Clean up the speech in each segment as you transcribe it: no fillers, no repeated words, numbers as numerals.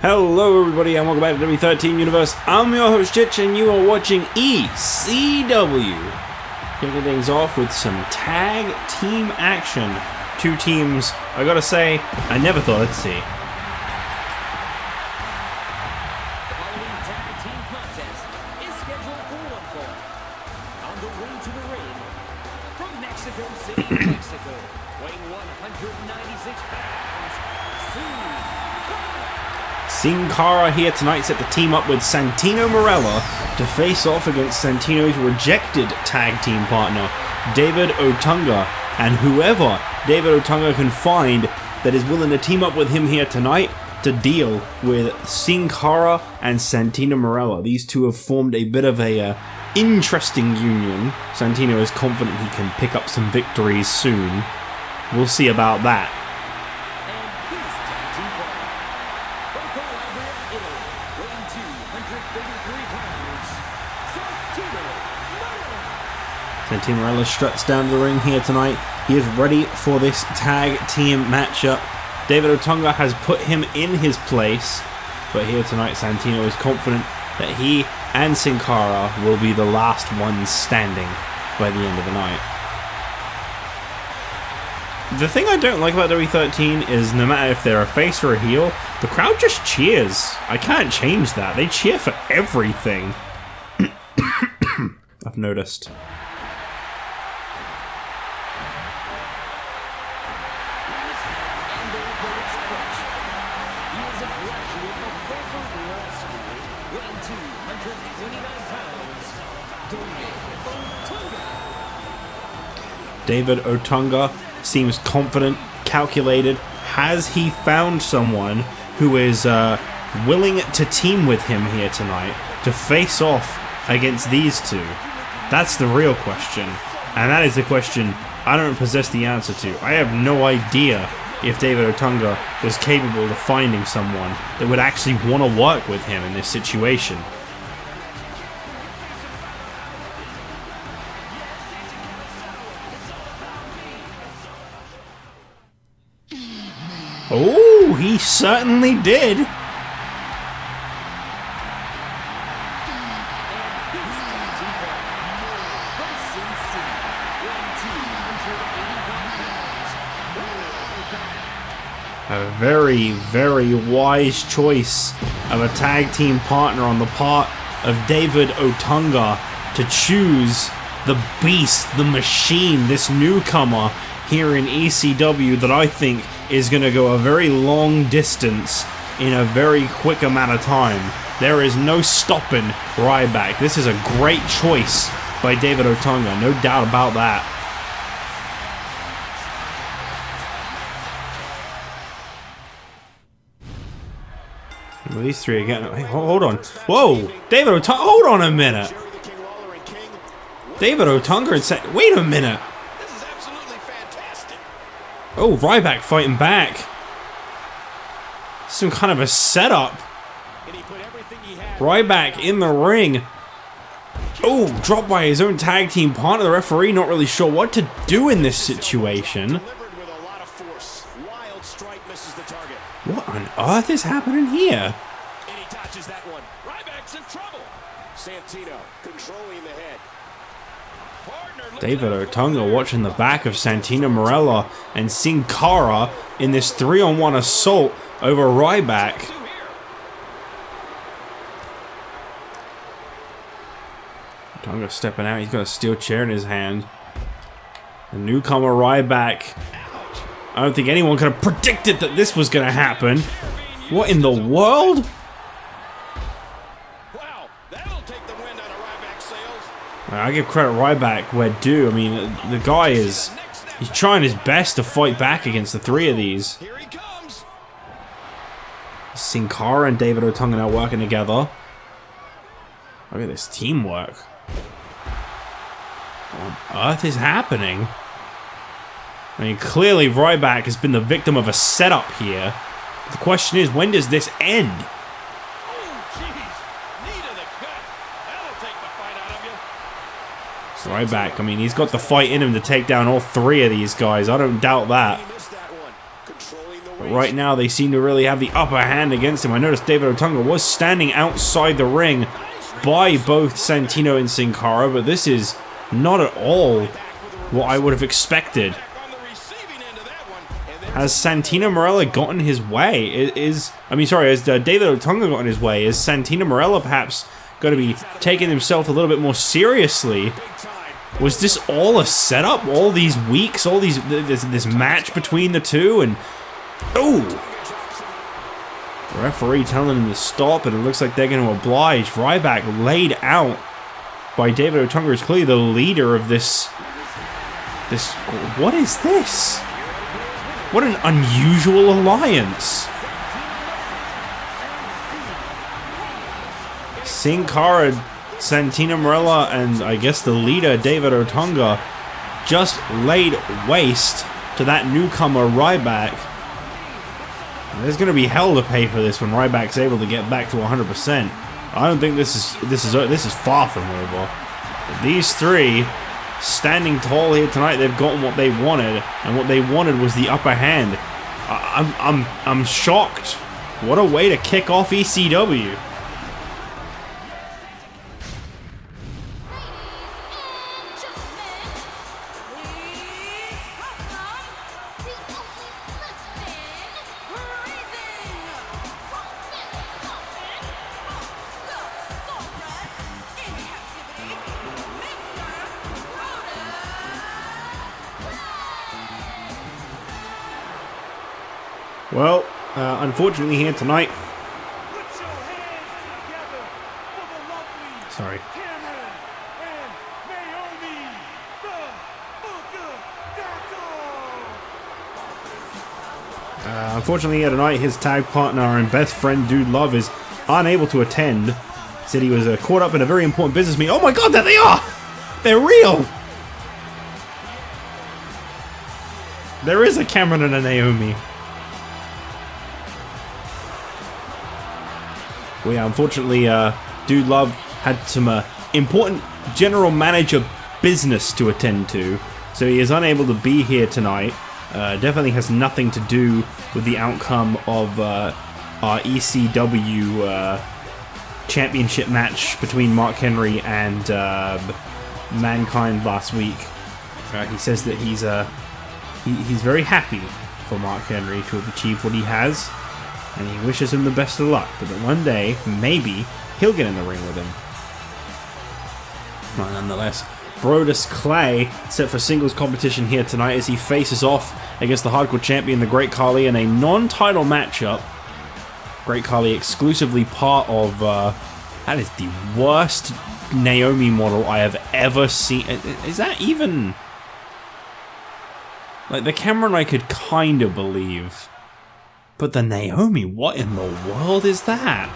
Hello everybody and welcome back to W13 Universe. I'm your host Chich and you are watching ECW. Kicking things off with some tag team action. Two teams, I gotta say, I never thought I'd see. The following tag team contest is scheduled for one fall. On the way to the ring, from Mexico City, Mexico, weighing 196 pounds, Seeing Cara here tonight set to team up with Santino Marella to face off against Santino's rejected tag team partner, David Otunga, and whoever David Otunga can find that is willing to team up with him here tonight to deal with Sin Cara and Santino Marella. These two have formed a bit of a interesting union. Santino is confident he can pick up some victories soon. We'll see about that. Santino Marella struts down to the ring here tonight. He is ready for this tag team matchup. David Otunga has put him in his place, but here tonight Santino is confident that he and Sin Cara will be the last ones standing by the end of the night. The thing I don't like about W13 is no matter if they're a face or a heel, the crowd just cheers. I can't change that. They cheer for everything. I've noticed. David Otunga seems confident, calculated. Has he found someone who is willing to team with him here tonight to face off against these two? That's the real question. And that is the question I don't possess the answer to. I have no idea if David Otunga was capable of finding someone that would actually want to work with him in this situation. Oh, he certainly did. A very, very wise choice of a tag team partner on the part of David Otunga to choose the beast, the machine, this newcomer here in ECW that I think is going to go a very long distance in a very quick amount of time. There is no stopping Ryback. This is a great choice by David Otunga, no doubt about that. Well, these three are getting... Hey, hold on. Whoa! David Otunga... Hold on a minute! David Otunga and... Wait a minute! Oh, Ryback fighting back. Some kind of a setup. Ryback in the ring. Oh, dropped by his own tag team partner. The referee not really sure what to do in this situation. What on earth is happening here? And he touches that one. Ryback's in trouble. Santino controlling the head. David Otunga watching the back of Santino Marella and Sin Cara in this 3-on-1 assault over Ryback. Otunga stepping out. He's got a steel chair in his hand. The newcomer Ryback. I don't think anyone could have predicted that this was going to happen. What in the world? Wow, that'll take the wind out of Ryback's sails. I give credit Ryback where due. I mean, the guy is... He's trying his best to fight back against the three of these. Here he comes. Sin Cara and David Otunga now working together. Look at this teamwork. What on earth is happening? I mean, clearly Ryback has been the victim of a setup here. The question is, when does this end? Ryback, I mean, he's got the fight in him to take down all three of these guys. I don't doubt that. But right now, they seem to really have the upper hand against him. I noticed David Otunga was standing outside the ring by both Santino and Sin Cara, but this is not at all what I would have expected. Has Santino Marella gotten his way? Has David Otunga gotten his way? Is Santino Marella perhaps going to be taking himself a little bit more seriously? Was this all a setup? All these weeks, all these this match between the two, and oh, the referee telling him to stop, and it looks like they're going to oblige. Ryback laid out by David Otunga is clearly the leader of this. What is this? What an unusual alliance. Sin Cara, Santino Marella, and I guess the leader, David Otunga, just laid waste to that newcomer, Ryback. There's going to be hell to pay for this when Ryback's able to get back to 100%. I don't think this is far from over. But these three, standing tall here tonight, they've gotten what they wanted, and what they wanted was the upper hand. I'm shocked. What a way to kick off ECW. Well, unfortunately here tonight... Sorry. Unfortunately here tonight, his tag partner and best friend, Dude Love, is unable to attend. He said he was caught up in a very important business meeting. Oh my god, there they are! They're real! There is a Cameron and a Naomi. Well, yeah, unfortunately, Dude Love had some important general manager business to attend to, so he is unable to be here tonight. Definitely has nothing to do with the outcome of our ECW championship match between Mark Henry and Mankind last week. He says that he's very happy for Mark Henry to have achieved what he has, and he wishes him the best of luck, but that one day, maybe, he'll get in the ring with him. Well, nonetheless, Brodus Clay set for singles competition here tonight as he faces off against the Hardcore Champion, the Great Khali, in a non-title matchup. Great Khali exclusively part of, that is the worst Naomi model I have ever seen. Is that even... Like, the Cameron I could kind of believe. But the Naomi, what in the world is that?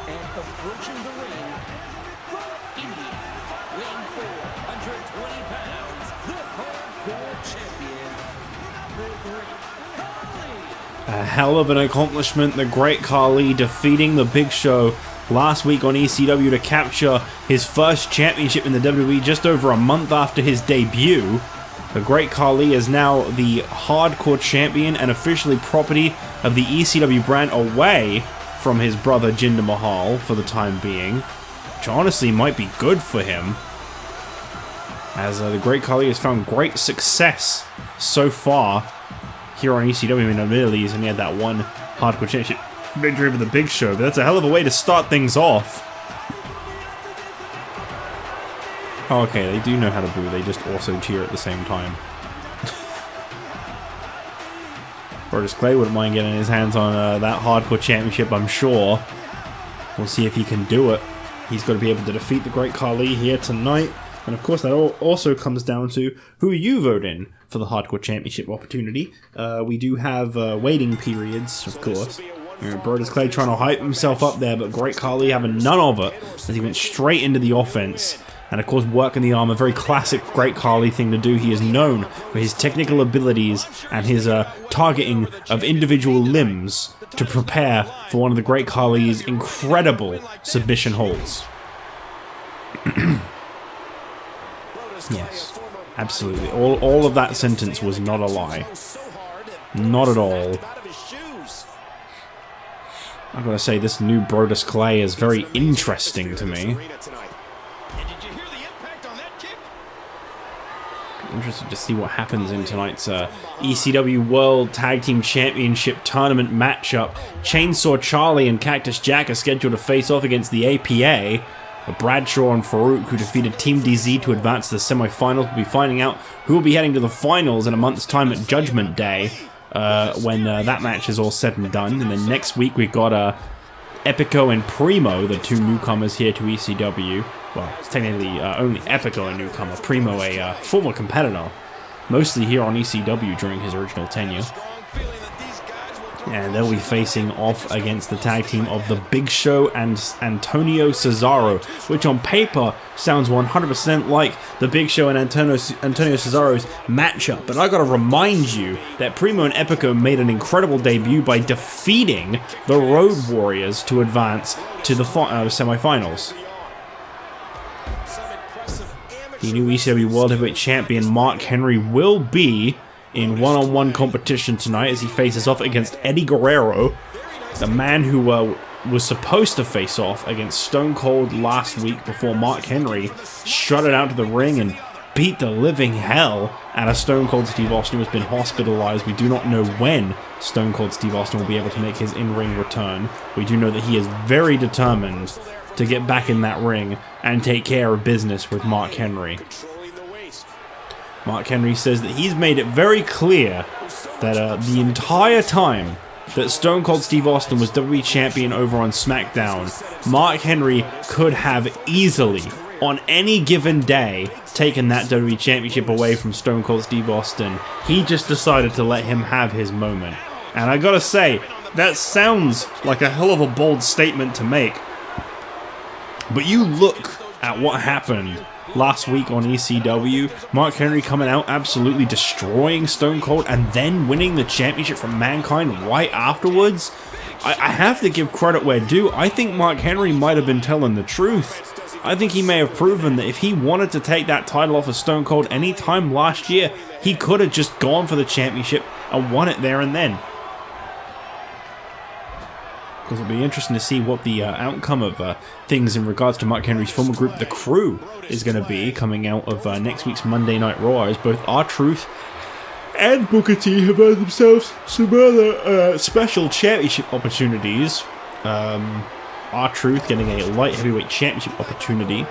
And approaching the ring, from India, weighing 420 pounds, the Hardcore Champion, the Great Khali. A hell of an accomplishment, the Great Khali defeating the Big Show last week on ECW to capture his first championship in the WWE just over a month after his debut. The Great Khali is now the Hardcore Champion and officially property of the ECW brand, away from his brother Jinder Mahal for the time being, which honestly might be good for him, as the Great Khali has found great success so far here on ECW. I mean, admittedly, he's only had that one Hardcore Championship victory over the Big Show, but that's a hell of a way to start things off. Oh, okay, they do know how to boo, they just also cheer at the same time. Brodus Clay wouldn't mind getting his hands on that Hardcore Championship, I'm sure. We'll see if he can do it. He's got to be able to defeat the Great Khali here tonight. And of course, that also comes down to who you vote in for the Hardcore Championship opportunity. We do have waiting periods, of course. Brodus Clay trying to hype himself up there, but Great Khali having none of it as he went straight into the offense. And of course, working the arm, a very classic Great Khali thing to do. He is known for his technical abilities and his targeting of individual limbs to prepare for one of the Great Khali's incredible submission holds. Yes. Absolutely. All of that sentence was not a lie. Not at all. I've got to say, this new Brodus Clay is very interesting to me. Interested to see what happens in tonight's ECW World Tag Team Championship Tournament matchup. Chainsaw Charlie and Cactus Jack are scheduled to face off against the APA. Bradshaw and Farouk, who defeated Team DZ to advance to the semi-finals, will be finding out who will be heading to the finals in a month's time at Judgment Day, when that match is all said and done. And then next week we've got Epico and Primo, the two newcomers here to ECW. Well, it's technically only Epico a newcomer, Primo a former competitor, mostly here on ECW during his original tenure. And they'll be facing off against the tag team of The Big Show and Antonio Cesaro, which on paper sounds 100% like The Big Show and Antonio Cesaro's matchup. But I gotta remind you that Primo and Epico made an incredible debut by defeating the Road Warriors to advance to the semi-finals. The new ECW World Heavyweight Champion Mark Henry will be in one-on-one competition tonight as he faces off against Eddie Guerrero, the man who was supposed to face off against Stone Cold last week before Mark Henry strutted out to the ring and beat the living hell out of Stone Cold Steve Austin, who has been hospitalized. We do not know when Stone Cold Steve Austin will be able to make his in-ring return. We do know that he is very determined to get back in that ring and take care of business with Mark Henry. Mark Henry says that he's made it very clear that the entire time that Stone Cold Steve Austin was WWE Champion over on SmackDown, Mark Henry could have easily, on any given day, taken that WWE Championship away from Stone Cold Steve Austin. He just decided to let him have his moment. And I gotta say, that sounds like a hell of a bold statement to make. But you look at what happened last week on ECW. Mark Henry coming out absolutely destroying Stone Cold and then winning the championship from Mankind right afterwards. I have to give credit where due. I think Mark Henry might have been telling the truth. I think he may have proven that if he wanted to take that title off of Stone Cold any time last year, he could have just gone for the championship and won it there and then. It'll be interesting to see what the outcome of things in regards to Mark Henry's former group, The Crew, is going to be coming out of next week's Monday Night Raw, as both R-Truth and Booker T have earned themselves some other special championship opportunities. R-Truth getting a light heavyweight championship opportunity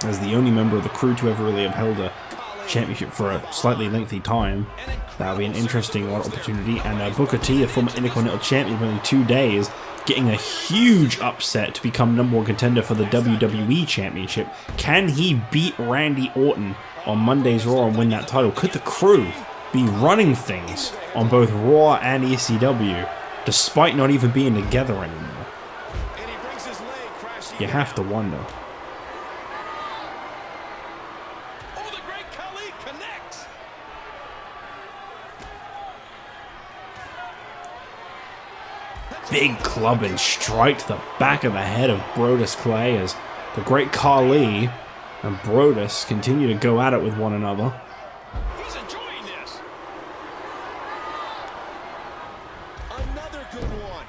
as the only member of The Crew to ever really have held a championship for a slightly lengthy time. That'll be an interesting opportunity. And Booker T, a former Intercontinental Champion of only 2 days, getting a huge upset to become #1 contender for the WWE Championship. Can he beat Randy Orton on Monday's Raw and win that title? Could The Crew be running things on both Raw and ECW, despite not even being together anymore? You have to wonder. Big club and strike to the back of the head of Brodus Clay as the Great Khali and Brodus continue to go at it with one another. He's enjoying this. Another good one.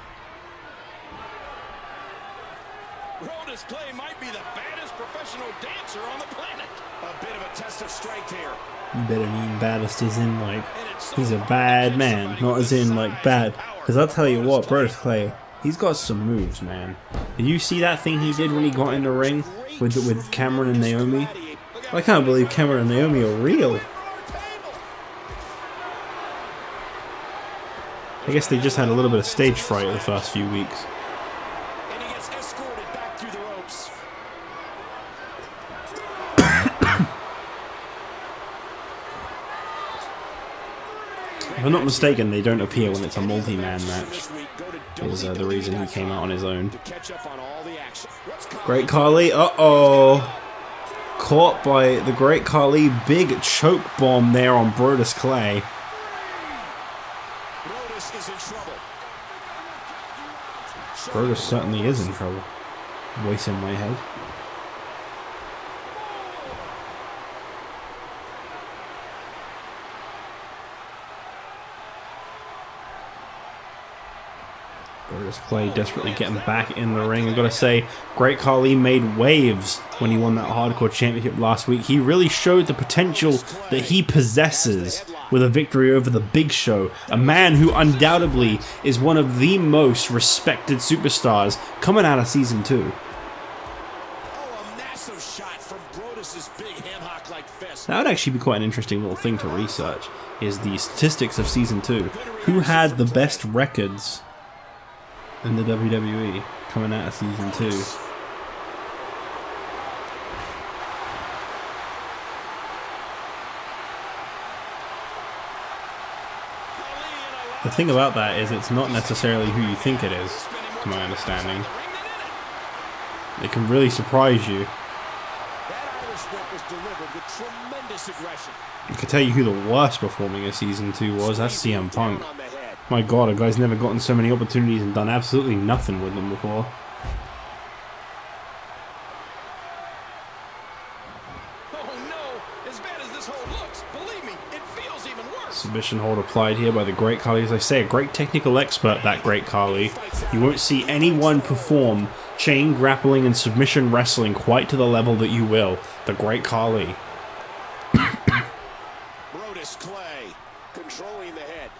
Brodus Clay might be the baddest professional dancer on the planet. A bit of a test of strength here. You better mean baddest as in like he's a bad man, not as in like bad. Because I'll tell you what, Brodus Clay, he's got some moves, man. Did you see that thing he did when he got in the ring with Cameron and Naomi? I can't believe Cameron and Naomi are real. I guess they just had a little bit of stage fright the first few weeks. And he gets escorted back through the ropes. If I'm not mistaken, they don't appear when it's a multi-man match. Is the reason he came out on his own. Great Khali, uh-oh. Caught by the Great Khali. Big choke bomb there on Brodus Clay. Brodus certainly is in trouble. Voice in my head. Brodus Clay desperately getting back in the ring. I've got to say, Great Khali made waves when he won that Hardcore Championship last week. He really showed the potential that he possesses with a victory over the Big Show, a man who undoubtedly is one of the most respected superstars coming out of Season 2. Oh, a massive shot from Brodus's big ham-hock-like fist. That would actually be quite an interesting little thing to research, is the statistics of Season 2. Who had the best records in the WWE coming out of Season 2? The thing about that is it's not necessarily who you think it is, to my understanding. It can really surprise you. That Irish whip was delivered with tremendous aggression. I can tell you who the worst performing in Season 2 was. That's CM Punk. My god, a guy's never gotten so many opportunities and done absolutely nothing with them before. Oh no! As bad as this hold looks, believe me, it feels even worse. Submission hold applied here by the Great Khali. As I say, a great technical expert, that Great Khali. You won't see anyone perform chain grappling and submission wrestling quite to the level that you will. The Great Khali. Brodus Clay controlling the head.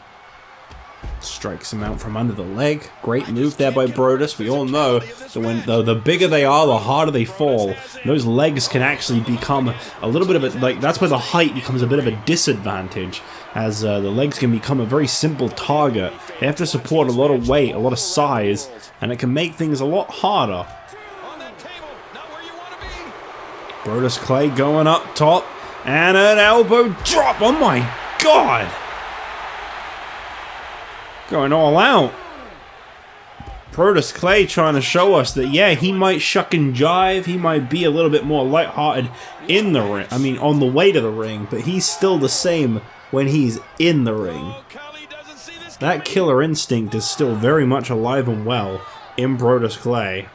Strikes him out from under the leg. Great move there by Brodus. We all know that when the bigger they are, the harder they fall. Those legs can actually become a little bit of a, like, that's where the height becomes a bit of a disadvantage, as the legs can become a very simple target. They have to support a lot of weight, a lot of size, and it can make things a lot harder. On that table, not where you want to be. Brodus Clay going up top, and an elbow drop. Oh my god! Going all out. Brodus Clay trying to show us that, yeah, he might shuck and jive, he might be a little bit more lighthearted in the ring, I mean on the way to the ring, but he's still the same when he's in the ring. That killer instinct is still very much alive and well in Brodus Clay.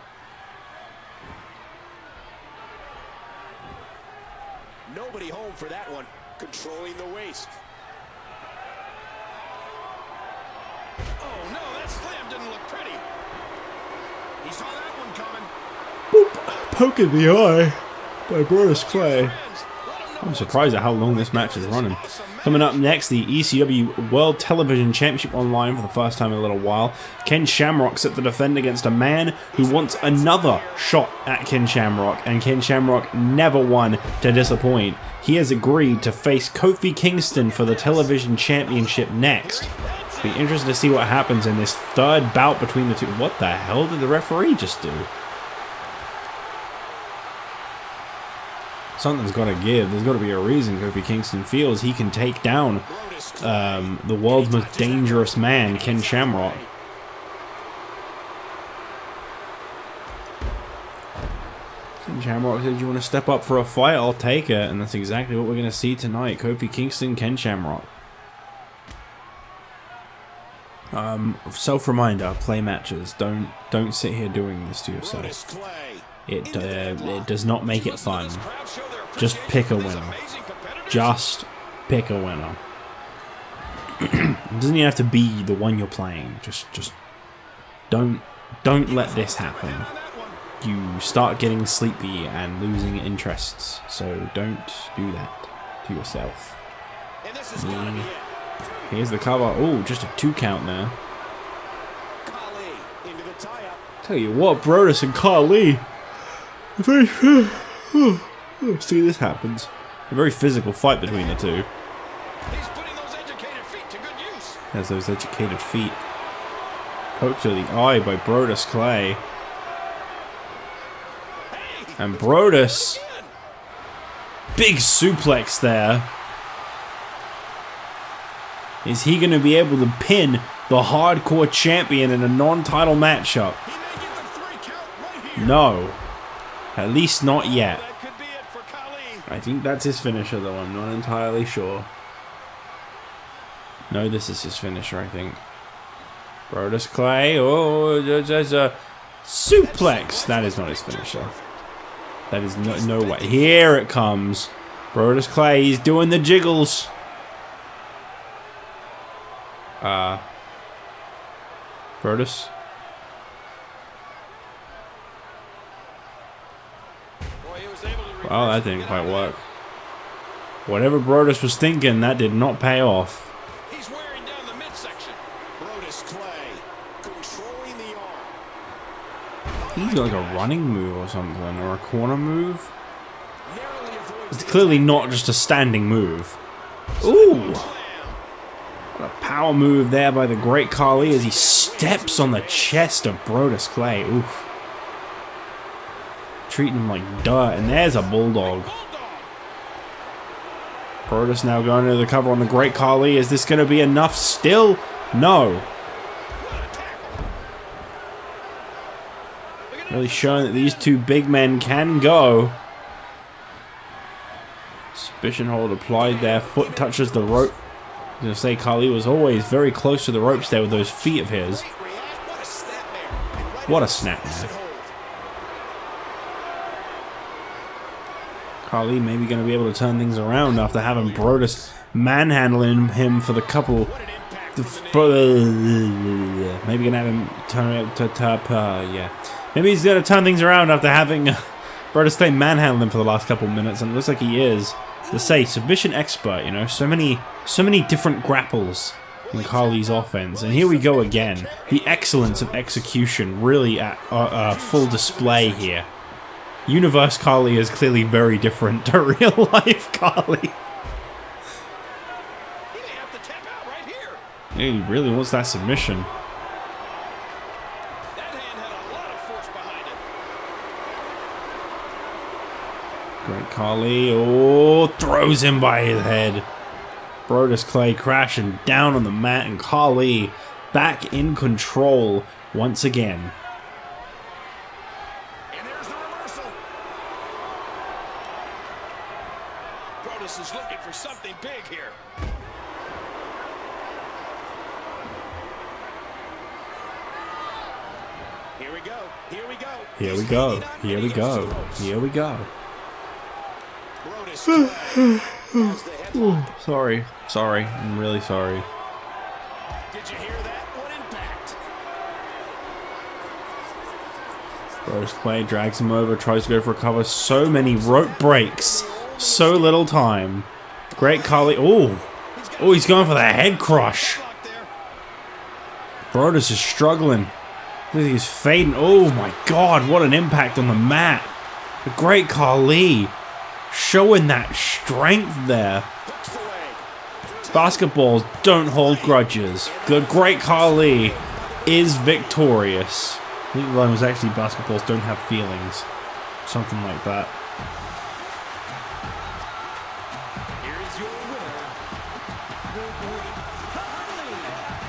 Nobody home for that one. Controlling the waist. Oh no, that slam didn't look pretty. He saw that one coming. Boop. Poke in the eye by Brodus Clay. I'm surprised at how long this match is running. Coming up next, the ECW World Television Championship online for the first time in a little while. Ken Shamrock set to defend against a man who wants another shot at Ken Shamrock, and Ken Shamrock never won to disappoint. He has agreed to face Kofi Kingston for the Television Championship next. Be interested to see what happens in this third bout between the two. What the hell did the referee just do? Something's got to give. There's got to be a reason Kofi Kingston feels he can take down the world's most dangerous man, Ken Shamrock. Ken Shamrock said, you want to step up for a fight? I'll take it. And that's exactly what we're going to see tonight. Kofi Kingston, Ken Shamrock. Self-reminder, play matches. Don't sit here doing this to yourself. It does not make it fun. Just pick a winner. Just pick a winner. It doesn't even have to be the one you're playing. Just don't let this happen. You start getting sleepy and losing interests. So don't do that to yourself. Here's the cover. Oh, just a 2 count there. Tell you what, Brodus and Khali. See, this happens. A very physical fight between the two. He's putting those educated feet to good use. There's those educated feet. Poke to the eye by Brodus Clay. And Brodus. Big suplex there. Is he going to be able to pin the hardcore champion in a non-title matchup? No. At least not yet. I think that's his finisher though, I'm not entirely sure. No, this is his finisher, I think. Brodus Clay, oh, there's a suplex. That is not his finisher. That is no way. Here it comes. Brodus Clay, he's doing the jiggles. Brodus? Well, that didn't quite work. Whatever Brodus was thinking, that did not pay off. He's wearing down the midsection. Brodus Clay controlling the arm. He's got like a running move or something, or a corner move. It's clearly not just a standing move. Ooh! What a power move there by the great Khali as he steps on the chest of Brodus Clay. Oof. Treating him like dirt, and there's a bulldog. Brodus now going to the cover on the great Khali. Is this going to be enough still? No. Really showing that these two big men can go. Suspicion hold applied there. Foot touches the rope. I was going to say Khali was always very close to the ropes there with those feet of his. What a snapmare. Khali maybe going to be able to turn things around after having Brodus manhandling him for the couple. Maybe going to have him turn it to top. Yeah. Maybe he's going to turn things around after having Brodus Clay manhandle him for the last couple minutes, and it looks like he is. To say, submission expert, you know, so many different grapples in Khali's offense, and here we go again. The excellence of execution really at full display here. Universe Khali is clearly very different to real life Khali. He may have to tap out right here. He really wants that submission. That hand had a lot of force behind it. Great Khali, oh, throws him by his head. Brodus Clay crashing down on the mat, and Khali back in control once again. And there's the reversal. Brodus is looking for something big here. Here we go. Here we go. Here we go. Here we go. Here we go. Brodus Clay has the headlock. Sorry. Sorry. I'm really sorry. Did you hear that? What impact? Brodus Clay drags him over, tries to go for a cover. So many rope breaks. So little time. Great Khali. Oh, he's going for the head crush. Brodus is struggling. Look at he's fading. Oh my god, what an impact on the mat. The great Khali showing that strength there. Basketballs don't hold grudges. The great Khali is victorious. I think the line was actually basketballs don't have feelings. Something like that.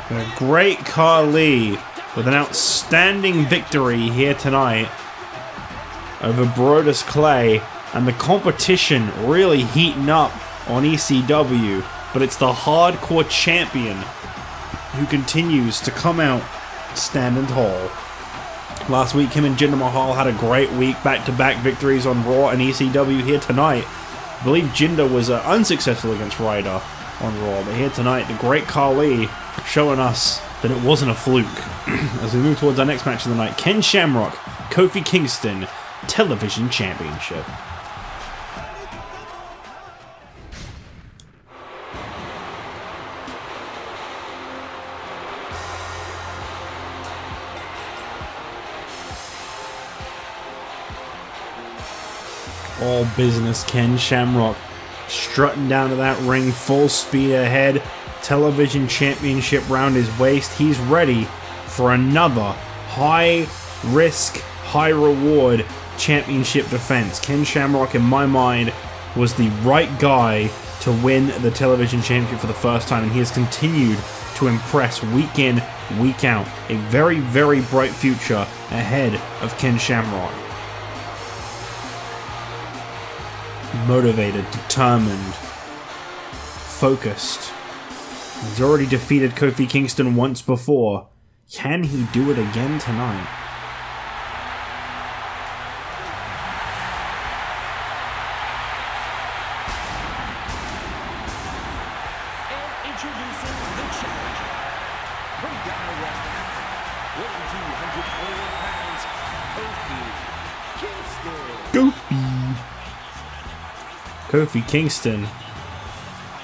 The great Khali with an outstanding victory here tonight over Brodus Clay, and the competition really heating up on ECW, but it's the hardcore champion who continues to come out standing tall. Last week him and Jinder Mahal had a great week, back-to-back victories on Raw and ECW. Here tonight, I believe Jinder was unsuccessful against Ryder on Raw, but here tonight the great Khali showing us that it wasn't a fluke. As we move towards our next match of the night, Ken Shamrock, Kofi Kingston, Television Championship. All business, Ken Shamrock strutting down to that ring, full speed ahead. Television Championship round his waist. He's ready for another high risk, high reward championship defense. Ken Shamrock, in my mind, was the right guy to win the Television Championship for the first time, and he has continued to impress week in, week out. A very, very bright future ahead of Ken Shamrock. Motivated, determined, focused. He's already defeated Kofi Kingston once before. Can he do it again tonight? And introducing the challenger. From Ghana, West Africa, weighing 241 pounds, Kofi Kingston. Kofi. Kofi Kingston,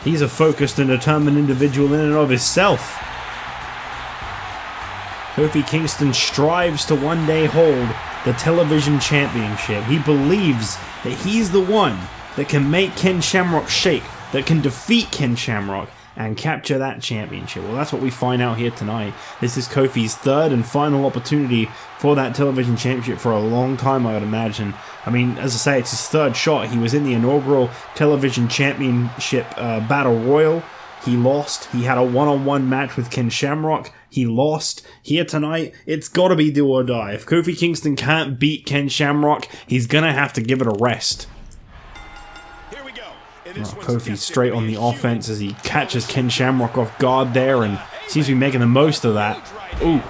he's a focused and determined individual in and of himself. Kofi Kingston strives to one day hold the television championship. He believes that he's the one that can make Ken Shamrock shake, that can defeat Ken Shamrock and capture that championship. Well, that's what we find out here tonight. This is Kofi's third and final opportunity for that television championship for a long time, I would imagine. I mean, as I say, it's his third shot. He was in the inaugural television championship battle royal. He lost. He had a one-on-one match with Ken Shamrock. He lost. Here tonight, it's got to be do or die. If Kofi Kingston can't beat Ken Shamrock, he's going to have to give it a rest. Kofi straight on the offense as he catches Ken Shamrock off guard there and seems to be making the most of that. Ooh.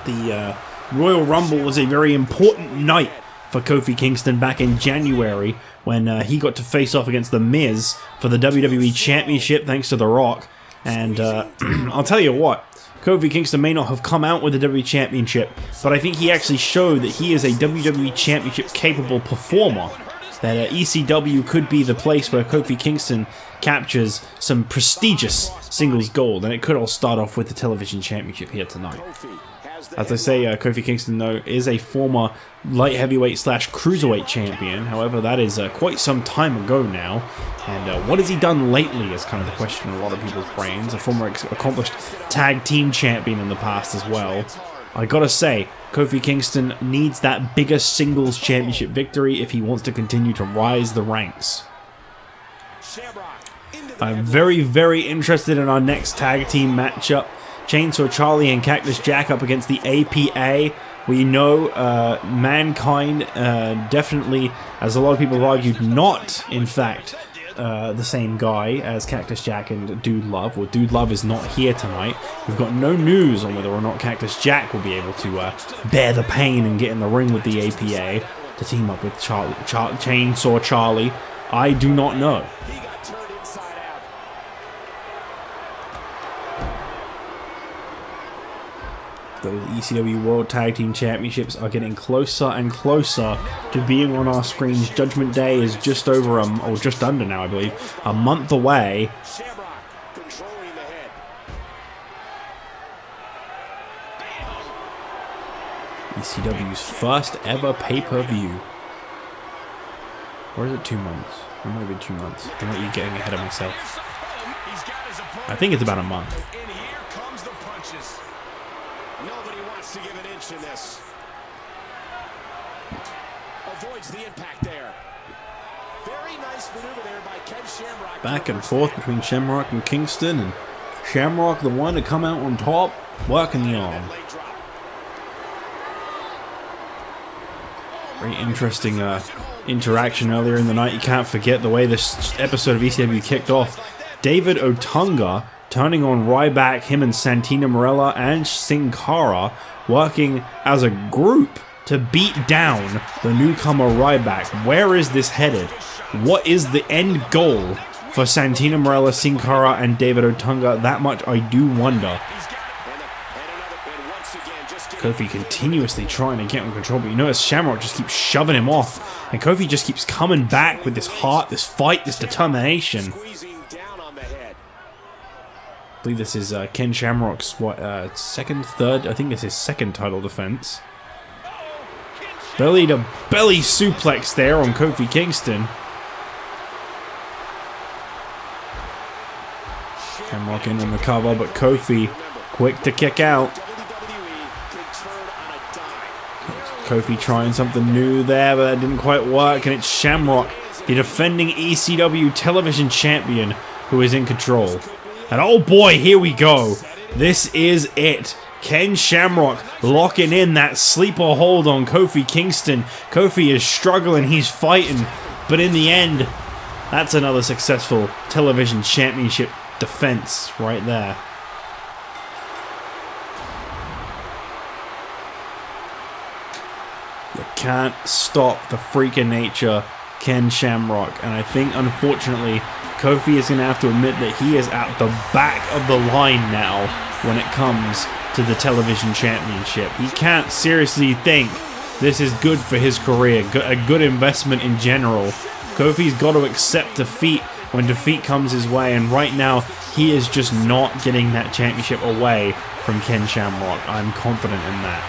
The Royal Rumble was a very important night for Kofi Kingston back in January when he got to face off against The Miz for the WWE Championship thanks to The Rock. And I'll tell you what, Kofi Kingston may not have come out with the WWE Championship, but I think he actually showed that he is a WWE Championship capable performer. That ECW could be the place where Kofi Kingston captures some prestigious singles gold, and it could all start off with the television championship here tonight. As I say, Kofi Kingston, though, is a former light heavyweight / cruiserweight champion. However, that is quite some time ago now. And what has he done lately is kind of the question in a lot of people's brains. A former accomplished tag team champion in the past as well. I gotta say, Kofi Kingston needs that biggest singles championship victory if he wants to continue to rise the ranks. I'm very, very interested in our next tag team matchup. Chainsaw Charlie and Cactus Jack up against the APA. We know Mankind definitely, as a lot of people have argued, not, in fact, the same guy as Cactus Jack and Dude Love. Well, Dude Love is not here tonight. We've got no news on whether or not Cactus Jack will be able to bear the pain and get in the ring with the APA to team up with Chainsaw Charlie. I do not know. The ECW World Tag Team Championships are getting closer and closer to being on our screens. Judgment Day is just over, or just under now, I believe, a month away. ECW's first ever pay-per-view. Or is it 2 months? It might be 2 months. I might be getting ahead of myself. I think it's about a month. To give an inch in this. Avoids the impact there. Very nice maneuver there by Ken Shamrock. Back and forth between Shamrock and Kingston, and Shamrock the one to come out on top, working the arm. Very interesting interaction earlier in the night. You can't forget the way this episode of ECW kicked off. David Otunga turning on Ryback, him and Santino Marella and Cara working as a group to beat down the newcomer Ryback. Where is this headed? What is the end goal for Santino Marella, Cara, and David Otunga? That much I do wonder. Kofi continuously trying to get in control, but you notice Shamrock just keeps shoving him off, and Kofi just keeps coming back with this heart, this fight, this determination. I believe this is Ken Shamrock's second, third. I think this is second title defense. Belly to belly suplex there on Kofi Kingston. Shamrock in on the cover, but Kofi quick to kick out. Kofi trying something new there, but that didn't quite work, and it's Shamrock, the defending ECW television champion, who is in control. And oh boy, here we go. This is it. Ken Shamrock locking in that sleeper hold on Kofi Kingston. Kofi is struggling, he's fighting, but in the end, that's another successful television championship defense right there. You can't stop the freak of nature, Ken Shamrock, and I think unfortunately Kofi is going to have to admit that he is at the back of the line now when it comes to the television championship. He can't seriously think this is good for his career, a good investment in general. Kofi's got to accept defeat when defeat comes his way, and right now he is just not getting that championship away from Ken Shamrock. I'm confident in that.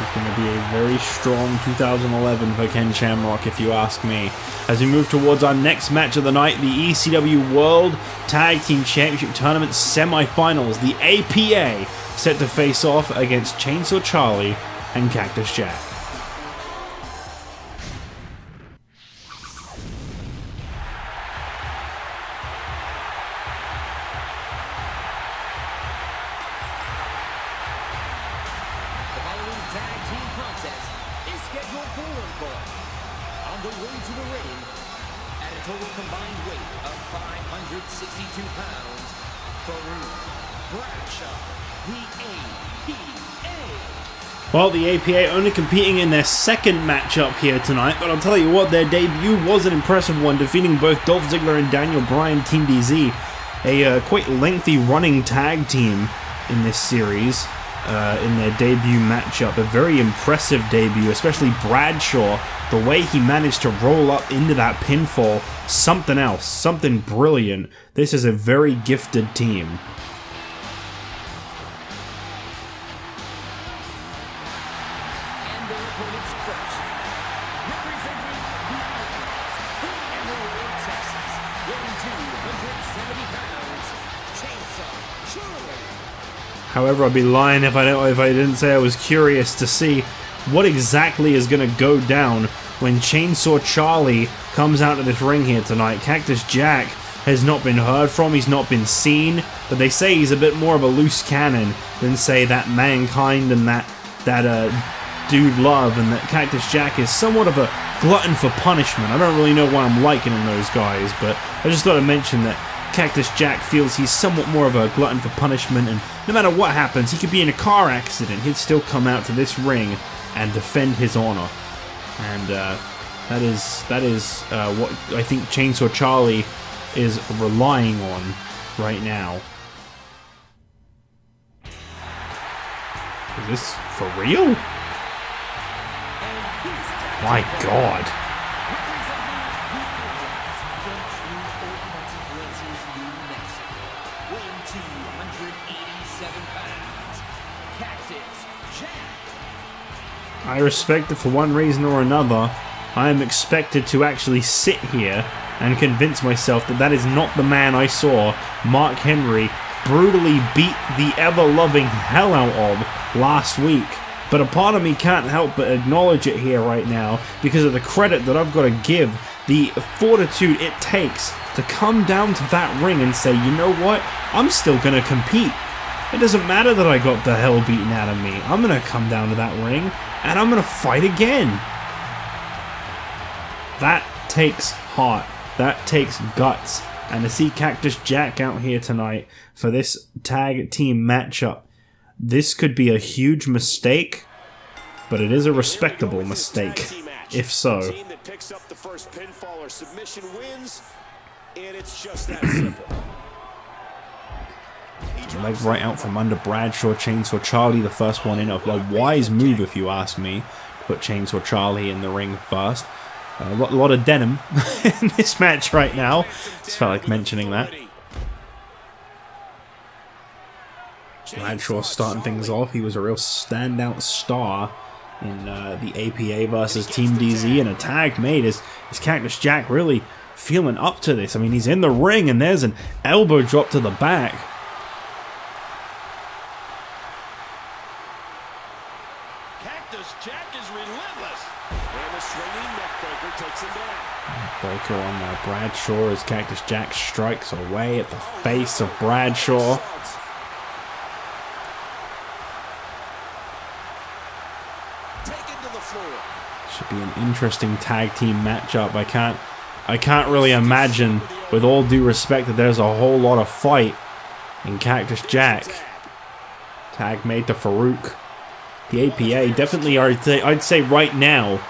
It's going to be a very strong 2011 for Ken Shamrock, if you ask me. As we move towards our next match of the night, the ECW World Tag Team Championship Tournament semi-finals, the APA set to face off against Chainsaw Charlie and Cactus Jack. On the way to the ring, at a total combined weight of 562 pounds, Farouk Bradshaw, the APA. Well, the APA only competing in their second matchup here tonight, but I'll tell you what, their debut was an impressive one, defeating both Dolph Ziggler and Daniel Bryan, Team DZ, a quite lengthy running tag team in this series. In their debut matchup, a very impressive debut, especially Bradshaw, the way he managed to roll up into that pinfall, something else, something brilliant. This is a very gifted team. And their opponents first, representing the Outlaws, from Amarillo, Texas, weighing 270 pounds, Chainsaw Charlie. However, I'd be lying if I didn't say I was curious to see what exactly is going to go down when Chainsaw Charlie comes out to this ring here tonight. Cactus Jack has not been heard from, he's not been seen, but they say he's a bit more of a loose cannon than, say, that Mankind and that Dude Love, and that Cactus Jack is somewhat of a glutton for punishment. I don't really know why I'm likening those guys, but I just thought I'd mention that Cactus Jack feels he's somewhat more of a glutton for punishment, and no matter what happens, he could be in a car accident, he'd still come out to this ring and defend his honor. And that is what I think Chainsaw Charlie is relying on right now. Is this for real? My God. I respect it for one reason or another. I am expected to actually sit here and convince myself that that is not the man I saw Mark Henry brutally beat the ever-loving hell out of last week. But a part of me can't help but acknowledge it here right now because of the credit that I've got to give, the fortitude it takes to come down to that ring and say, you know what, I'm still going to compete. It doesn't matter that I got the hell beaten out of me. I'm going to come down to that ring and I'm going to fight again. That takes heart. That takes guts. And to see Cactus Jack out here tonight for this tag team matchup, this could be a huge mistake, but it is a respectable mistake, if so. The team that picks up the first pinfall or submission wins, and it's just that simple. Leg right out from under Bradshaw. Chainsaw Charlie, the first one in. A wise move, if you ask me. Put Chainsaw Charlie in the ring first. A lot of denim in this match right now. Just felt like mentioning that. Bradshaw starting things off. He was a real standout star in the APA versus Team DZ, and a tag made. Is Cactus Jack really feeling up to this? I mean, he's in the ring and there's an elbow drop to the back. Cactus Jack is relentless. And the swinging neckbreaker takes him down. Breaker on Bradshaw as Cactus Jack strikes away at the face of Bradshaw. Should be an interesting tag team matchup. I can't really imagine, with all due respect, that there's a whole lot of fight in Cactus Jack. Tag made to Farouk. The APA definitely, I'd say right now,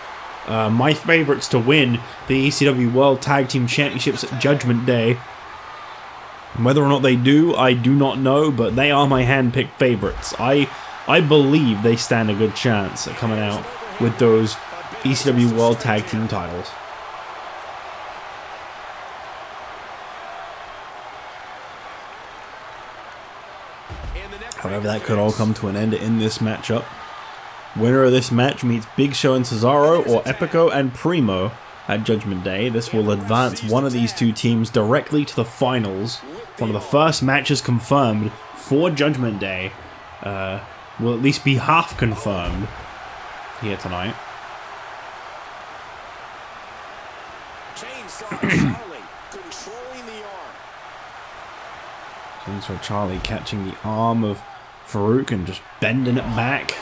my favorites to win the ECW World Tag Team Championships at Judgment Day. Whether or not they do, I do not know, but they are my hand-picked favorites. I I believe they stand a good chance at coming out with those ECW World Tag Team titles. However, that could all come to an end in this matchup. Winner of this match meets Big Show and Cesaro, or Epico and Primo, at Judgment Day. This will advance one of these two teams directly to the finals. One of the first matches confirmed for Judgment Day will at least be half confirmed here tonight. Chainsaw Charlie catching the arm of Farouk and just bending it back.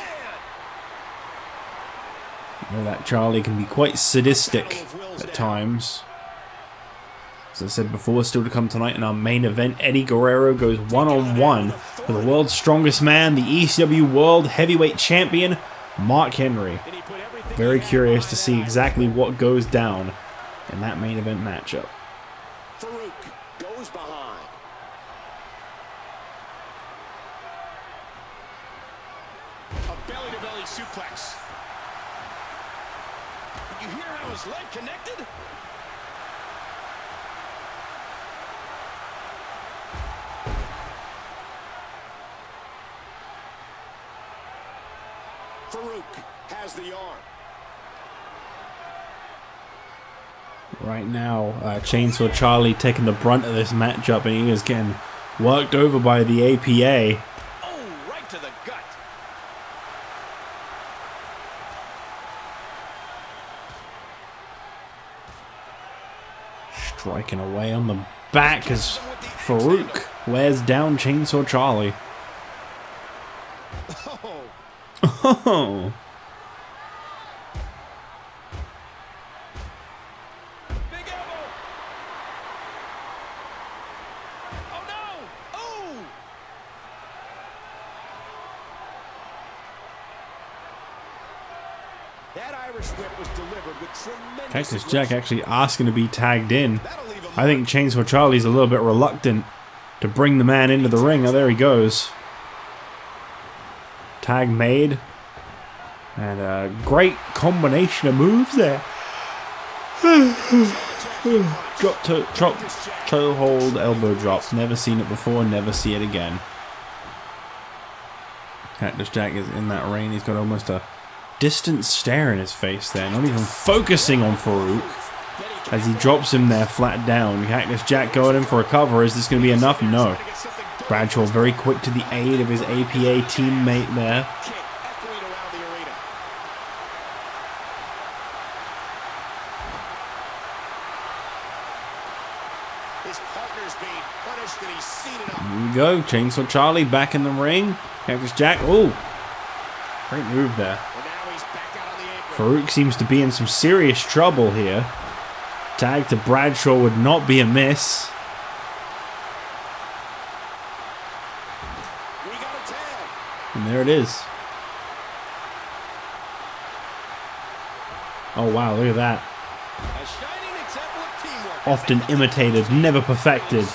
You know that Charlie can be quite sadistic at times. As I said before, still to come tonight in our main event, Eddie Guerrero goes one-on-one with the world's strongest man, the ECW World Heavyweight Champion, Mark Henry. Very curious to see exactly what goes down in that main event matchup. Farouk goes behind. A belly-to-belly suplex. Did you hear how his leg connected? Farouk has the arm. Right now, Chainsaw Charlie taking the brunt of this matchup, and he is getting worked over by the APA. Oh, right to the gut. Striking away on the back as Farouk wears down Chainsaw Charlie. Oh. Big elbow. Oh no. Oh. That Irish whip was delivered with tremendous Cactus Jack actually asking to be tagged in. I think Chainsaw Charlie's a little bit reluctant to bring the man into the ring. Oh, there he goes. Tag made. And a great combination of moves there. Drop toe hold, elbow drop. Never seen it before, never see it again. Cactus Jack is in that ring. He's got almost a distant stare in his face there. Not even focusing on Farouk as he drops him there flat down. Cactus Jack going in for a cover. Is this going to be enough? No. Bradshaw very quick to the aid of his APA teammate there. Here we go. Chainsaw Charlie back in the ring. Cactus Jack. Oh, great move there. Farouk seems to be in some serious trouble here. Tag to Bradshaw would not be a miss. And there it is. Oh wow, look at that. Often imitated, never perfected.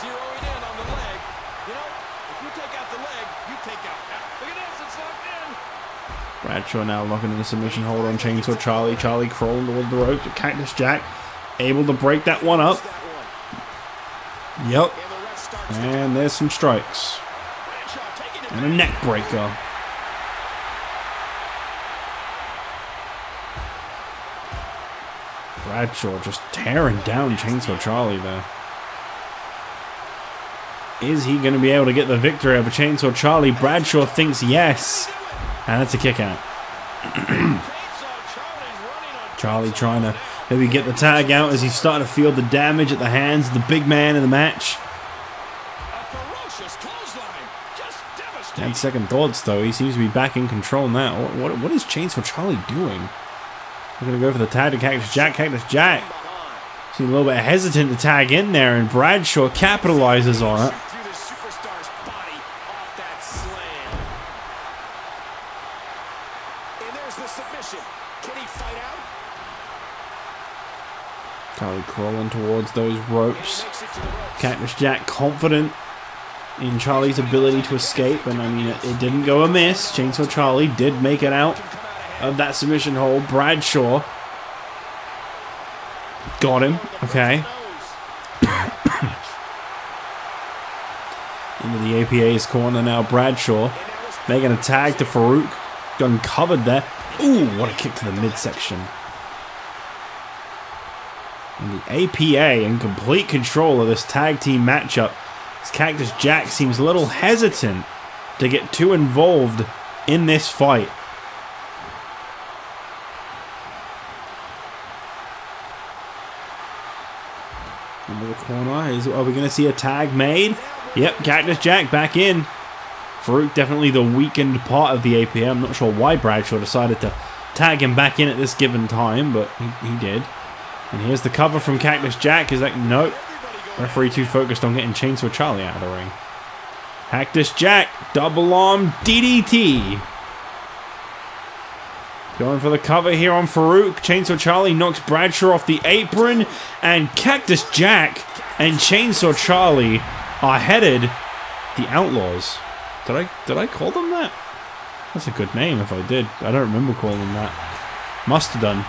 Bradshaw now locking in the submission hold on Chainsaw Charlie. Charlie crawling toward the ropes. Cactus Jack able to break that one up. Yep. And there's some strikes. And a neck breaker. Bradshaw just tearing down Chainsaw Charlie there. Is he going to be able to get the victory over Chainsaw Charlie? Bradshaw thinks yes. And that's a kick out. Charlie trying to maybe get the tag out as he's starting to feel the damage at the hands of the big man in the match. And second thoughts though, he seems to be back in control now. What is Chainsaw Charlie doing? We're going to go for the tag to Cactus Jack. Cactus Jack seems a little bit hesitant to tag in there, and Bradshaw capitalizes on it. Charlie crawling towards those ropes. Cactus Jack confident in Charlie's ability to escape, and I mean, it didn't go amiss. Chainsaw Charlie did make it out of that submission hold. Bradshaw got him. Okay. Into the APA's corner now. Bradshaw making a tag to Farouk. Uncovered there. Ooh, what a kick to the midsection. And the APA in complete control of this tag team matchup. As Cactus Jack seems a little hesitant to get too involved in this fight. Into the corner. Are we going to see a tag made? Yep, Cactus Jack back in. Farouk definitely the weakened part of the APA. I'm not sure why Bradshaw decided to tag him back in at this given time, but he did. And here's the cover from Cactus Jack. Is like, nope. Referee too focused on getting Chainsaw Charlie out of the ring. Cactus Jack, double arm DDT. Going for the cover here on Farouk. Chainsaw Charlie knocks Bradshaw off the apron. And Cactus Jack and Chainsaw Charlie are headed the Outlaws. Did I call them that? That's a good name if I did. I don't remember calling them that. Must have done.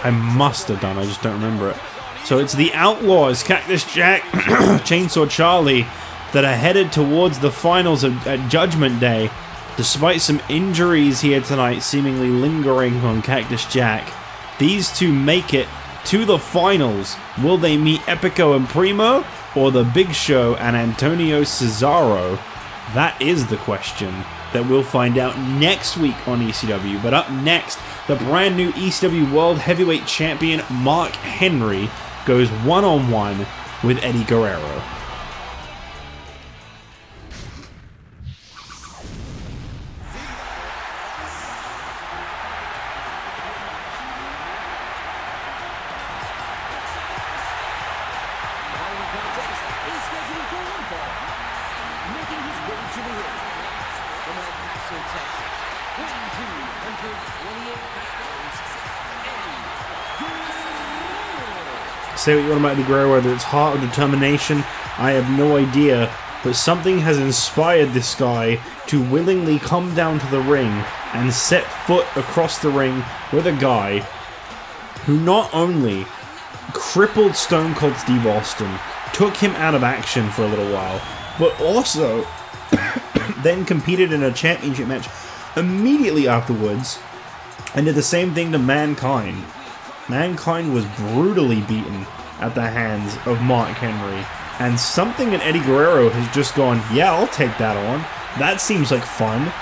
I must have done. I just don't remember it. So it's the Outlaws, Cactus Jack, Chainsaw Charlie, that are headed towards the finals at Judgment Day. Despite some injuries here tonight seemingly lingering on Cactus Jack, these two make it to the finals. Will they meet Epico and Primo, or the Big Show and Antonio Cesaro? That is the question that we'll find out next week on ECW. But up next, the brand new ECW World Heavyweight Champion Mark Henry goes one-on-one with Eddie Guerrero. Say what you want about Eddie Guerrero, whether it's heart or determination, I have no idea, but something has inspired this guy to willingly come down to the ring and set foot across the ring with a guy who not only crippled Stone Cold Steve Austin, took him out of action for a little while, but also then competed in a championship match immediately afterwards and did the same thing to Mankind. Mankind was brutally beaten at the hands of Mark Henry. And something in Eddie Guerrero has just gone, yeah, I'll take that on. That seems like fun.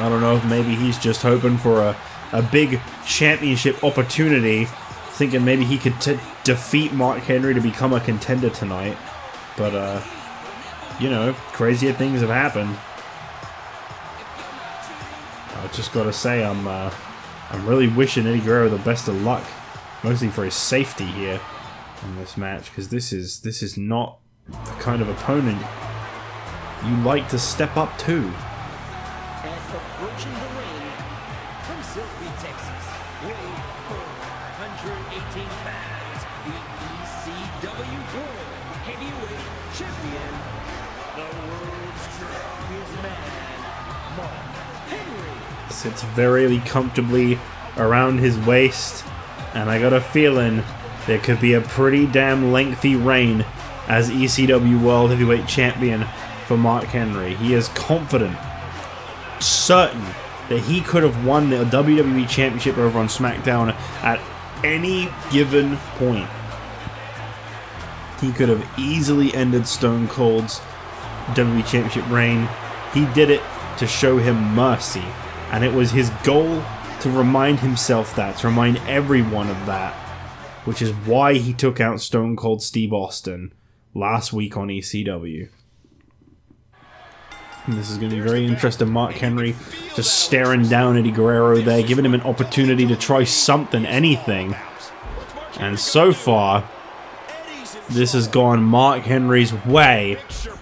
I don't know if maybe he's just hoping for a big championship opportunity, thinking maybe he could defeat Mark Henry to become a contender tonight. But, you know, crazier things have happened. I just gotta say, I'm really wishing Eddie Guerrero the best of luck, mostly for his safety here in this match, because this is not the kind of opponent you like to step up to. And approaching the ring from Silsbee, Texas, weighing 418 pounds, the ECW World Heavyweight Champion, the world's strongest man, Mark Henry. Sits very comfortably around his waist, and I got a feeling there could be a pretty damn lengthy reign as ECW World Heavyweight Champion for Mark Henry. He is confident, certain that he could have won the WWE Championship over on SmackDown at any given point. He could have easily ended Stone Cold's WWE Championship reign. He did it to show him mercy. And it was his goal to remind himself that, to remind everyone of that, which is why he took out Stone Cold Steve Austin last week on ECW. And this is going to be very interesting. Mark Henry just staring down Eddie Guerrero there, giving him an opportunity to try something, anything. And so far, this has gone Mark Henry's way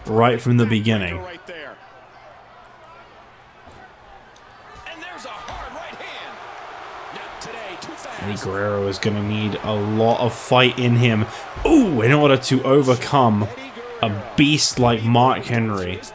right from the beginning. Eddie Guerrero is going to need a lot of fight in him. Ooh, in order to overcome a beast like Mark Henry. Here's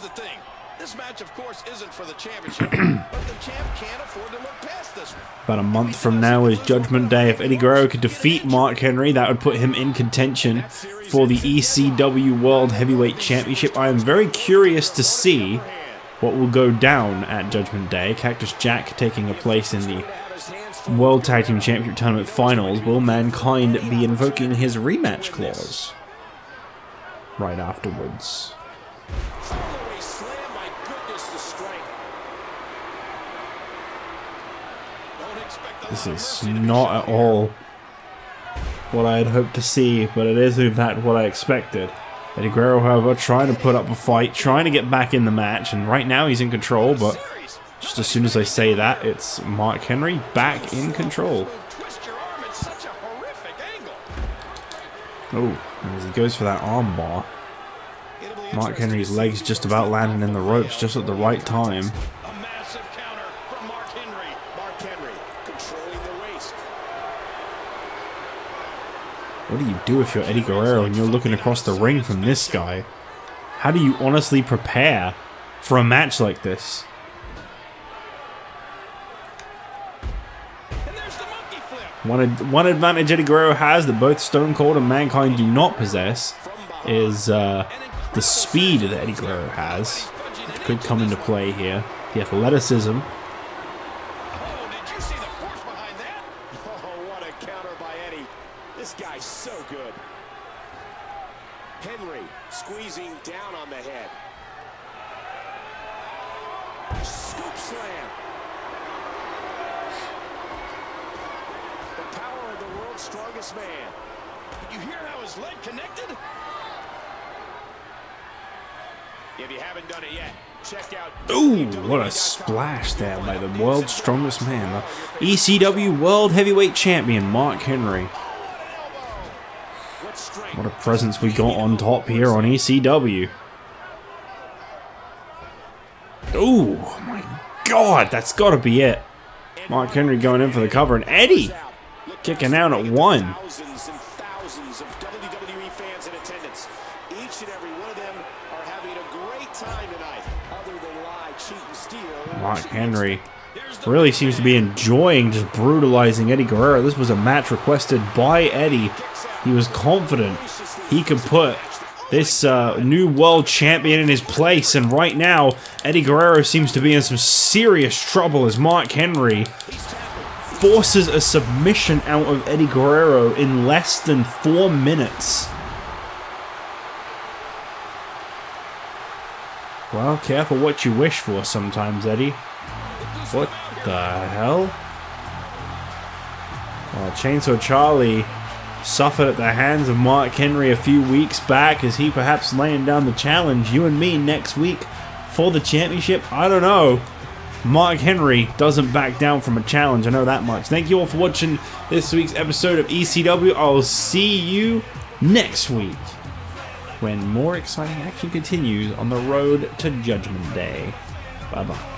the thing. This match, of course, isn't for the championship, but the champ can't afford to look past this one. About a month from now is Judgment Day. If Eddie Guerrero could defeat Mark Henry, that would put him in contention for the ECW World Heavyweight Championship. I am very curious to see what will go down at Judgment Day. Cactus Jack taking a place in the World Tag Team Championship Tournament Finals. Will Mankind be invoking his rematch clause right afterwards? This is not at all what I had hoped to see, but it is in fact what I expected. Eddie Guerrero, however, trying to put up a fight, trying to get back in the match, and right now he's in control, but just as soon as I say that, it's Mark Henry back in control. Oh, and as he goes for that arm bar, Mark Henry's legs just about landing in the ropes just at the right time. A massive counter from Mark Henry. Mark Henry controlling the waist. What do you do if you're Eddie Guerrero and you're looking across the ring from this guy? How do you honestly prepare for a match like this? And there's the monkey flip. One advantage Eddie Guerrero has that both Stone Cold and Mankind do not possess is the speed that Eddie Guerrero has. It could come into play here. The athleticism. Oh, did you see the force behind that? Oh, what a counter by Eddie. This guy's so good. Henry squeezing down on the head. Scoop slam. The power of the world's strongest man. Did you hear how his leg connected? If you haven't done it yet, check out. Ooh, what a splash there by the world's strongest man, the ECW World Heavyweight Champion, Mark Henry. What a presence we got on top here on ECW. Ooh, my God, that's got to be it. Mark Henry going in for the cover, and Eddie kicking out at one. Thousands and thousands of WWE fans in attendance. Each and every one of them are having a great time tonight. Other than lie, cheat, and steal. Mark Henry really seems to be enjoying just brutalizing Eddie Guerrero. This was a match requested by Eddie. He was confident he could put this new world champion in his place, and right now Eddie Guerrero seems to be in some serious trouble as Mark Henry forces a submission out of Eddie Guerrero in less than 4 minutes. Well, careful what you wish for sometimes, Eddie. What the hell? Well, Chainsaw Charlie suffered at the hands of Mark Henry a few weeks back. Is he perhaps laying down the challenge? You and me next week for the championship? I don't know. Mark Henry doesn't back down from a challenge, I know that much. Thank you all for watching this week's episode of ECW. I'll see you next week when more exciting action continues on the road to Judgment Day. Bye-bye.